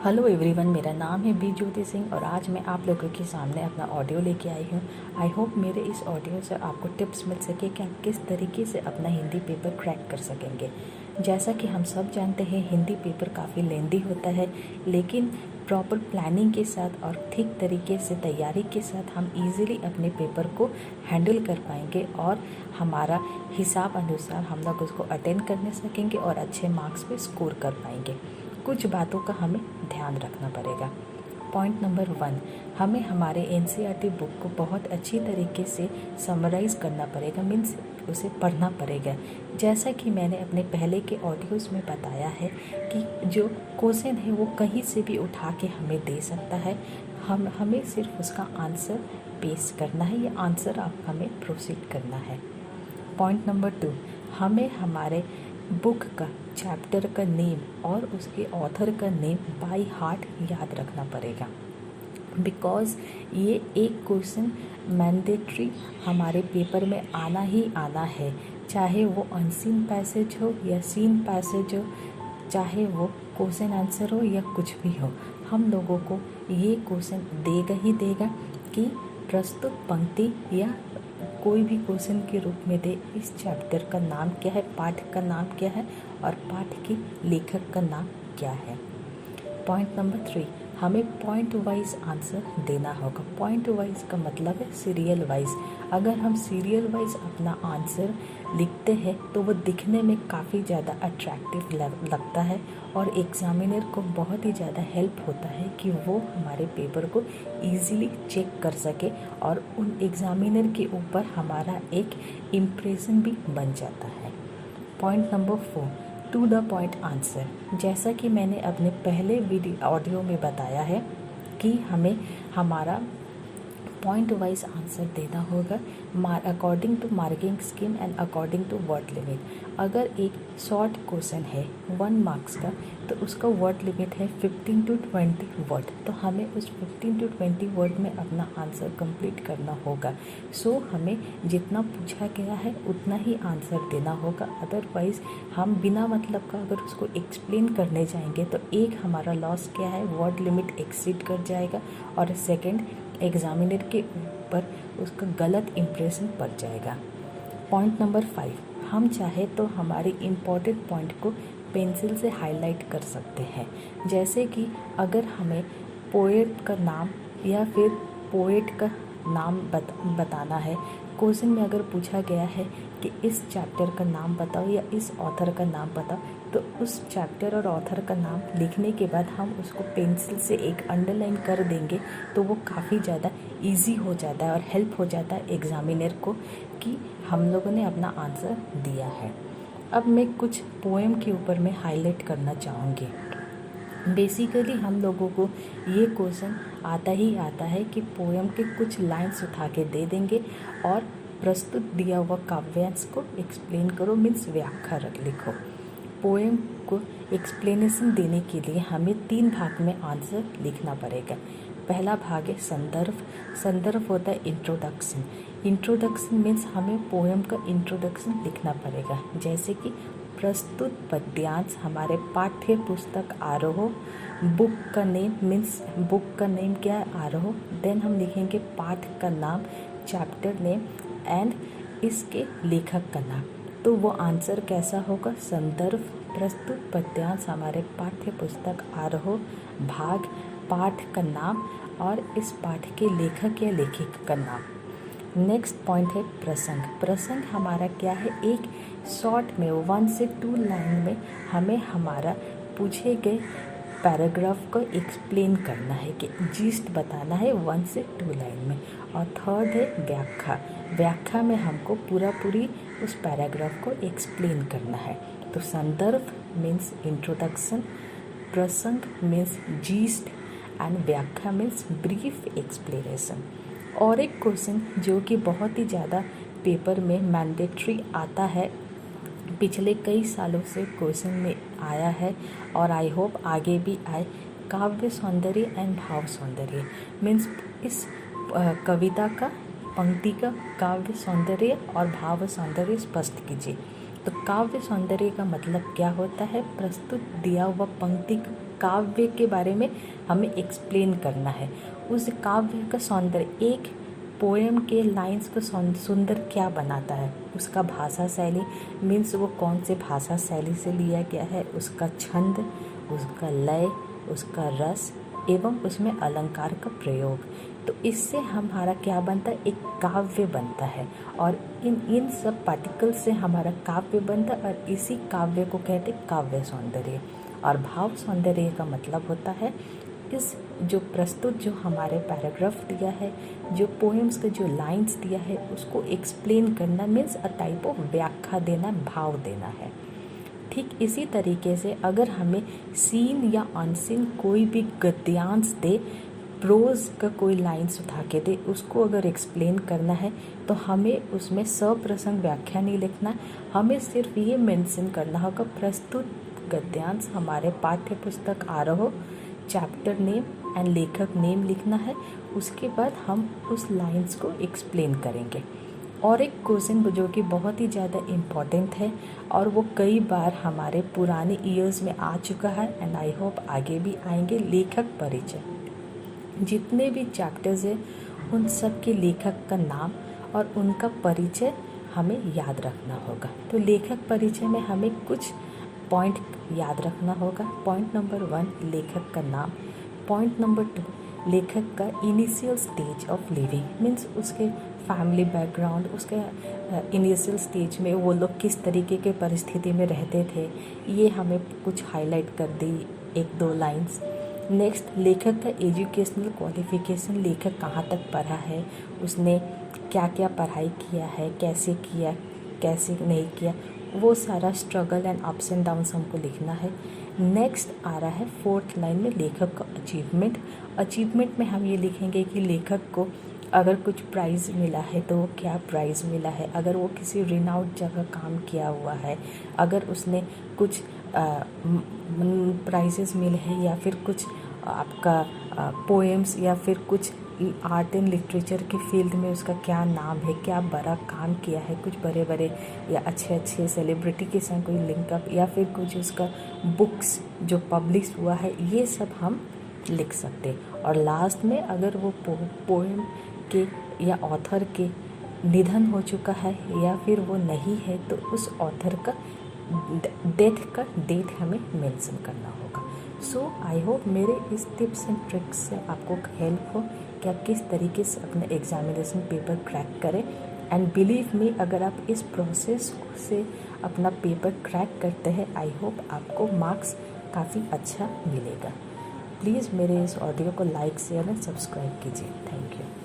Hello everyone, मेरा नाम है बी ज्योति सिंह और आज मैं आप लोगों के सामने अपना ऑडियो लेके आई हूँ। आई होप मेरे इस ऑडियो से आपको टिप्स मिल सके कि आप किस तरीके से अपना हिंदी पेपर क्रैक कर सकेंगे। जैसा कि हम सब जानते हैं, हिंदी पेपर काफ़ी लेंदी होता है, लेकिन प्रॉपर प्लानिंग के साथ और ठीक तरीके से तैयारी के साथ हम इजीली अपने पेपर को हैंडल कर पाएंगे और हमारा हिसाब अनुसार हम लोग उसको अटेंड करने सकेंगे और अच्छे मार्क्स पे स्कोर कर पाएंगे। कुछ बातों का हमें ध्यान रखना पड़ेगा। पॉइंट नंबर 1, हमें हमारे एनसीईआरटी बुक को बहुत अच्छी तरीके से समराइज़ करना पड़ेगा, मीन्स उसे पढ़ना पड़ेगा। जैसा कि मैंने अपने पहले के ऑडियोज़ में बताया है कि जो क्वेश्चन है वो कहीं से भी उठा के हमें दे सकता है, हमें सिर्फ उसका आंसर पेश करना है या आंसर आप हमें प्रोसीड करना है। पॉइंट नंबर 2, हमें हमारे बुक का चैप्टर का नेम और उसके ऑथर का नेम बाय हार्ट याद रखना पड़ेगा, बिकॉज़ ये एक क्वेश्चन मैंडेटरी हमारे पेपर में आना ही आना है, चाहे वो अनसीन पैसेज हो या सीन पैसेज हो, चाहे वो क्वेश्चन आंसर हो या कुछ भी हो। हम लोगों को ये क्वेश्चन देगा ही देगा कि प्रस्तुत पंक्ति या कोई भी क्वेश्चन के रूप में दे, इस चैप्टर का नाम क्या है, पाठ का नाम क्या है और पाठ के लेखक का नाम क्या है। पॉइंट नंबर 3, हमें पॉइंट वाइज आंसर देना होगा। पॉइंट वाइज का मतलब है सीरियल वाइज। अगर हम सीरियल वाइज अपना आंसर लिखते हैं तो वो दिखने में काफ़ी ज़्यादा अट्रैक्टिव लगता है और एग्ज़ामिनर को बहुत ही ज़्यादा हेल्प होता है कि वो हमारे पेपर को इजीली चेक कर सके और उन एग्ज़ामिनर के ऊपर हमारा एक इम्प्रेशन भी बन जाता है। Point number 4, to the point answer. जैसा कि मैंने अपने पहले ऑडियो में बताया है कि हमें हमारा पॉइंट वाइज आंसर देना होगा according to marking scheme and according to word limit. अगर एक शॉर्ट क्वेश्चन है 1 मार्क्स का तो उसका वर्ड लिमिट है 15 to 20 वर्ड, तो हमें उस 15 to 20 वर्ड में अपना आंसर कंप्लीट करना होगा। सो हमें जितना पूछा गया है उतना ही आंसर देना होगा, अदरवाइज़ हम बिना मतलब का अगर उसको एक्सप्लेन करने जाएंगे तो एक हमारा लॉस क्या है, वर्ड लिमिट एक्सीड कर जाएगा और सेकेंड एग्ज़ामिनर के ऊपर उसका गलत इम्प्रेशन पड़ जाएगा। पॉइंट नंबर 5, हम चाहे तो हमारे इम्पॉर्टेंट पॉइंट को पेंसिल से हाईलाइट कर सकते हैं। जैसे कि अगर हमें पोएट का नाम या फिर पोएट का नाम बताना है, क्वेश्चन में अगर पूछा गया है कि इस चैप्टर का नाम बताओ या इस ऑथर का नाम बताओ, तो उस चैप्टर और ऑथर का नाम लिखने के बाद हम उसको पेंसिल से एक अंडरलाइन कर देंगे तो वो काफ़ी ज़्यादा इजी हो जाता है और हेल्प हो जाता है एग्ज़ामिनर को कि हम लोगों ने अपना आंसर दिया है। अब मैं कुछ पोएम के ऊपर मैं हाईलाइट करना चाहूँगी। बेसिकली हम लोगों को ये क्वेश्चन आता ही आता है कि पोएम के कुछ लाइन्स उठा के दे देंगे और प्रस्तुत दिया हुआ काव्यांश को एक्सप्लेन करो, मीन्स व्याख्या लिखो। पोएम को एक्सप्लेनेशन देने के लिए हमें 3 भाग में आंसर लिखना पड़ेगा। पहला भाग है संदर्भ। संदर्भ होता है इंट्रोडक्शन। इंट्रोडक्शन मीन्स हमें पोएम का इंट्रोडक्शन लिखना पड़ेगा, जैसे कि प्रस्तुत पद्यांश हमारे पाठ्य पुस्तक आरोह। बुक का नेम मीन्स बुक का नेम क्या है, आरोह। देन हम लिखेंगे पाठ का नाम, चैप्टर नेम एंड इसके लेखक का नाम। तो वो आंसर कैसा होगा, संदर्भ, प्रस्तुत पद्यांश हमारे पाठ्य पुस्तक आरोह, भाग, पाठ का नाम और इस पाठ के लेखक या लेखिका का नाम। नेक्स्ट पॉइंट है प्रसंग। प्रसंग हमारा क्या है, एक शॉर्ट में 1 से 2 लाइन में हमें हमारा पूछे गए पैराग्राफ को एक्सप्लेन करना है कि जिस्ट बताना है 1 से 2 लाइन में। और थर्ड है व्याख्या। व्याख्या में हमको पूरी उस पैराग्राफ को एक्सप्लेन करना है। तो संदर्भ मीन्स इंट्रोडक्शन, प्रसंग मीन्स जिस्ट एंड व्याख्या मीन्स ब्रीफ एक्सप्लेनेशन। और एक क्वेश्चन जो कि बहुत ही ज़्यादा पेपर में मैंडेटरी आता है, पिछले कई सालों से क्वेश्चन में आया है और आई होप आगे भी आए, काव्य सौंदर्य एंड भाव सौंदर्य। मीन्स इस कविता का पंक्ति का काव्य सौंदर्य और भाव सौंदर्य स्पष्ट कीजिए। तो काव्य सौंदर्य का मतलब क्या होता है, प्रस्तुत दिया हुआ पंक्ति काव्य के बारे में हमें एक्सप्लेन करना है। उस काव्य का सौंदर्य, एक पोएम के लाइंस को सुंदर क्या बनाता है, उसका भाषा शैली, मीन्स वो कौन से भाषा शैली से लिया गया है, उसका छंद, उसका लय, उसका रस एवं उसमें अलंकार का प्रयोग। तो इससे हमारा क्या बनता है, एक काव्य बनता है। और इन सब पार्टिकल्स से हमारा काव्य बनता है, और इसी काव्य को कहते हैं काव्य सौंदर्य। और भाव सौंदर्य का मतलब होता है इस जो प्रस्तुत जो हमारे पैराग्राफ दिया है, जो पोएम्स का जो लाइंस दिया है, उसको एक्सप्लेन करना, मीन्स अ टाइप ऑफ व्याख्या देना, भाव देना है। ठीक इसी तरीके से अगर हमें सीन या अनसीन कोई भी गद्यांश दे, प्रोज का कोई लाइन्स उठा के दे, उसको अगर एक्सप्लेन करना है तो हमें उसमें सप्रसंग व्याख्या नहीं लिखना, हमें सिर्फ ये मेंशन करना होगा प्रस्तुत गद्यांश हमारे पाठ्य पुस्तक आरोह चैप्टर नेम एंड लेखक नेम लिखना है। उसके बाद हम उस लाइन्स को एक्सप्लेन करेंगे। और एक क्वेश्चन जो कि बहुत ही ज़्यादा इम्पॉर्टेंट है और वो कई बार हमारे पुराने ईयर्स में आ चुका है एंड आई होप आगे भी आएंगे, लेखक परिचय। जितने भी चैप्टर्स हैं उन सब के लेखक का नाम और उनका परिचय हमें याद रखना होगा। तो लेखक परिचय में हमें कुछ पॉइंट याद रखना होगा। पॉइंट नंबर 1 लेखक का नाम, पॉइंट नंबर 2 लेखक का initial stage of living, means उसके फैमिली बैकग्राउंड, उसके इनिशियल स्टेज में वो लोग किस तरीके के परिस्थिति में रहते थे, ये हमें कुछ हाईलाइट कर दी, 1-2 लाइंस। नेक्स्ट लेखक का एजुकेशनल क्वालिफिकेशन, लेखक कहाँ तक पढ़ा है, उसने क्या क्या पढ़ाई किया है, कैसे किया, कैसे नहीं किया, वो सारा struggle and ups and downs हमको लिखना है। नेक्स्ट आ रहा है 4th लाइन में लेखक का अचीवमेंट। अचीवमेंट में हम ये लिखेंगे कि लेखक को अगर कुछ प्राइज़ मिला है तो वो क्या प्राइज़ मिला है, अगर वो किसी रिनाउंड जगह काम किया हुआ है, अगर उसने कुछ प्राइजेस मिले हैं, या फिर कुछ आपका पोएम्स या फिर कुछ आर्ट एंड लिटरेचर के फील्ड में उसका क्या नाम है, क्या बड़ा काम किया है, कुछ बड़े बड़े या अच्छे सेलिब्रिटी के संग कोई लिंकअप, या फिर कुछ उसका बुक्स जो पब्लिश हुआ है, ये सब हम लिख सकते हैं। और लास्ट में अगर वो पोएम के या ऑथर के निधन हो चुका है या फिर वो नहीं है तो उस ऑथर का डेथ का डेट हमें मेंशन करना होगा। सो आई होप मेरे इस टिप्स एंड ट्रिक्स से आपको हेल्प हो कि आप किस तरीके से अपना एग्जामिनेशन पेपर क्रैक करें। एंड बिलीव मी, अगर आप इस प्रोसेस से अपना पेपर क्रैक करते हैं, आई होप आपको मार्क्स काफ़ी अच्छा मिलेगा। प्लीज़ मेरे इस ऑडियो को लाइक, शेयर एंड सब्सक्राइब कीजिए। Thank you.